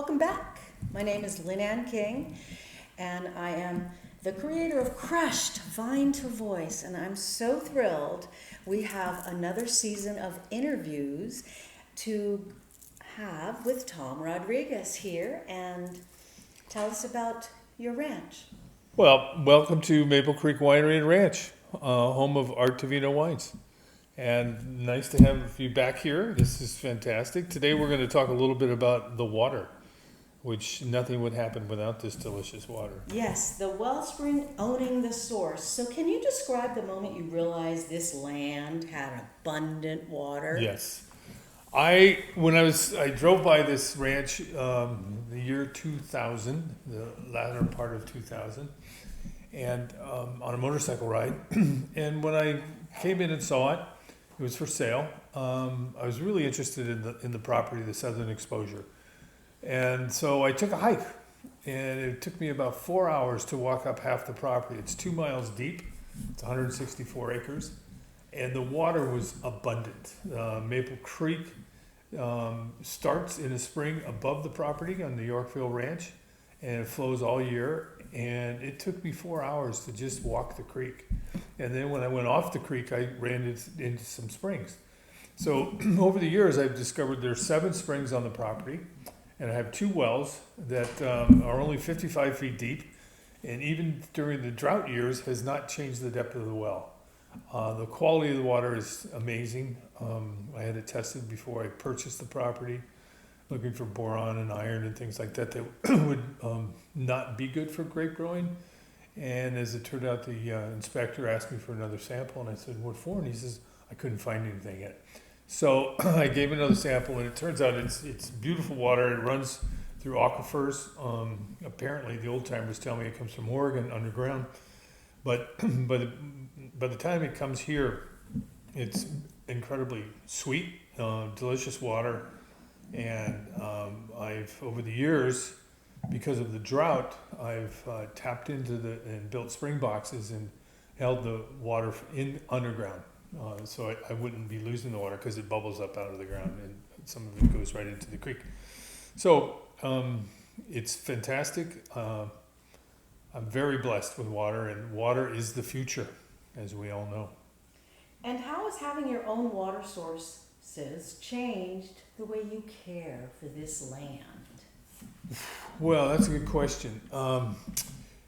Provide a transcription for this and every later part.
Welcome back. My name is Lynn Ann King, and I am the creator of Crushed Vine to Voice, and I'm so thrilled we have another season of interviews to have with Tom Rodrigues here, and tell us about your ranch. Well, welcome to Maple Creek Winery and Ranch, home of Art Tavino wines. And nice to have you back here. This is fantastic. Today we're going to talk a little bit about the water, which nothing would happen without this delicious water. Yes, the Wellspring owning the source. So can you describe the moment you realized this land had abundant water? Yes. I drove by this ranch the year 2000, the latter part of 2000, and on a motorcycle ride. And when I came in and saw it, it was for sale. I was really interested in the property, the southern exposure. And so I took a hike, and it took me about 4 hours to walk up half the property. It's 2 miles deep. It's 164 acres. And the water was abundant. Maple Creek starts in the spring above the property on the Yorkville Ranch, and it flows all year. And it took me 4 hours to just walk the creek. And then when I went off the creek, I ran into some springs. So over the years, I've discovered there's 7 springs on the property, and I have 2 wells that are only 55 feet deep, and even during the drought years has not changed the depth of the well. The quality of the water is amazing. I had it tested before I purchased the property, looking for boron and iron and things like that would not be good for grape growing. And as it turned out, the inspector asked me for another sample, and I said, "What for?" And he says, "I couldn't find anything yet." So I gave another sample, and it turns out it's beautiful water. It runs through aquifers. Apparently, the old timers tell me it comes from Oregon underground, but by the time it comes here, it's incredibly sweet, delicious water. And I've, over the years, because of the drought, I've tapped into and built spring boxes and held the water in underground. So I wouldn't be losing the water because it bubbles up out of the ground and some of it goes right into the creek. So it's fantastic. I'm very blessed with water, and water is the future, as we all know. And how has having your own water sources changed the way you care for this land? Well, that's a good question.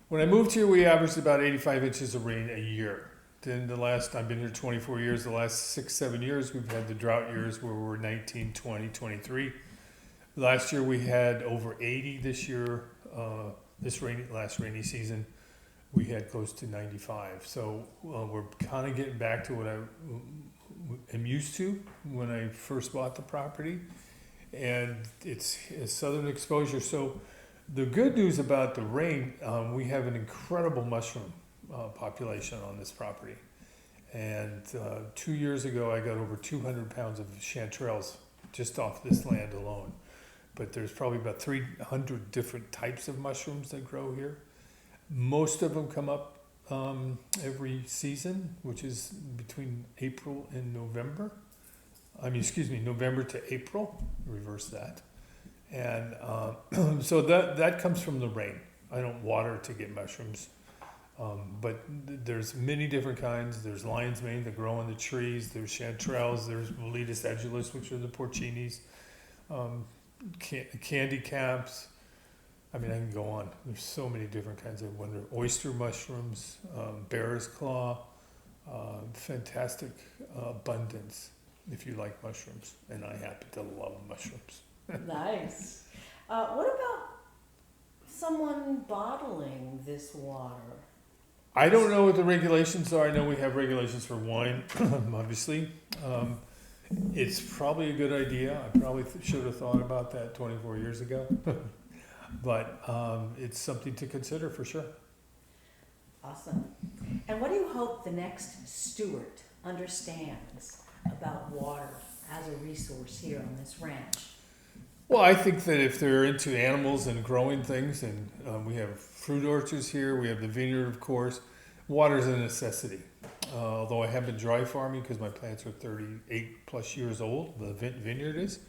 When I moved here, we averaged about 85 inches of rain a year. Then I've been here 24 years, the last 6-7 years, we've had the drought years where we were 19, 20, 23. Last year we had over 80. This year, last rainy season, we had close to 95. So we're kind of getting back to what I am used to when I first bought the property. And it's a southern exposure. So the good news about the rain, we have an incredible mushroom population on this property. And 2 years ago, I got over 200 pounds of chanterelles just off this land alone. But there's probably about 300 different types of mushrooms that grow here. Most of them come up every season, which is between April and November. November to April, reverse that. And so that comes from the rain. I don't water to get mushrooms. But there's many different kinds. There's lion's mane that grow on the trees. There's chanterelles. There's Miletus edulis, which are the porcinis. Candy caps. I mean, I can go on. There's so many different kinds of wonder. Oyster mushrooms, bear's claw. Fantastic abundance if you like mushrooms. And I happen to love mushrooms. Nice. What about someone bottling this water? I don't know what the regulations are. I know we have regulations for wine, obviously. It's probably a good idea. I probably should have thought about that 24 years ago. But it's something to consider for sure. Awesome. And what do you hope the next steward understands about water as a resource here on this ranch? Well, I think that if they're into animals and growing things, and we have fruit orchards here, we have the vineyard, of course, water is a necessity. Although I have been dry farming because my plants are 38 plus years old, the vineyard is.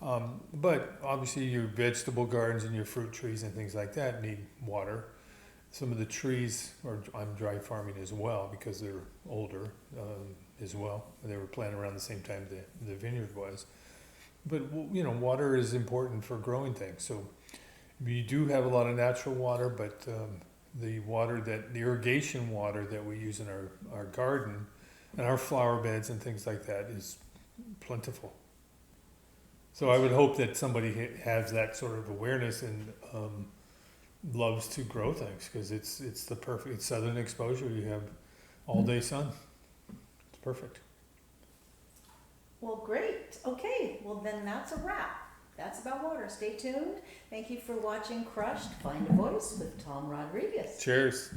But obviously your vegetable gardens and your fruit trees and things like that need water. Some of the trees, I'm dry farming as well because they're older as well. They were planted around the same time the vineyard was. But, you know, water is important for growing things. So we do have a lot of natural water, but the irrigation water that we use in our garden and our flower beds and things like that is plentiful. So I would hope that somebody has that sort of awareness and loves to grow things, because it's the perfect southern exposure. You have all day sun. It's perfect. Well, great. Okay, well then that's a wrap. That's about water. Stay tuned. Thank you for watching Crushed, Find a Voice with Tom Rodrigues. Cheers.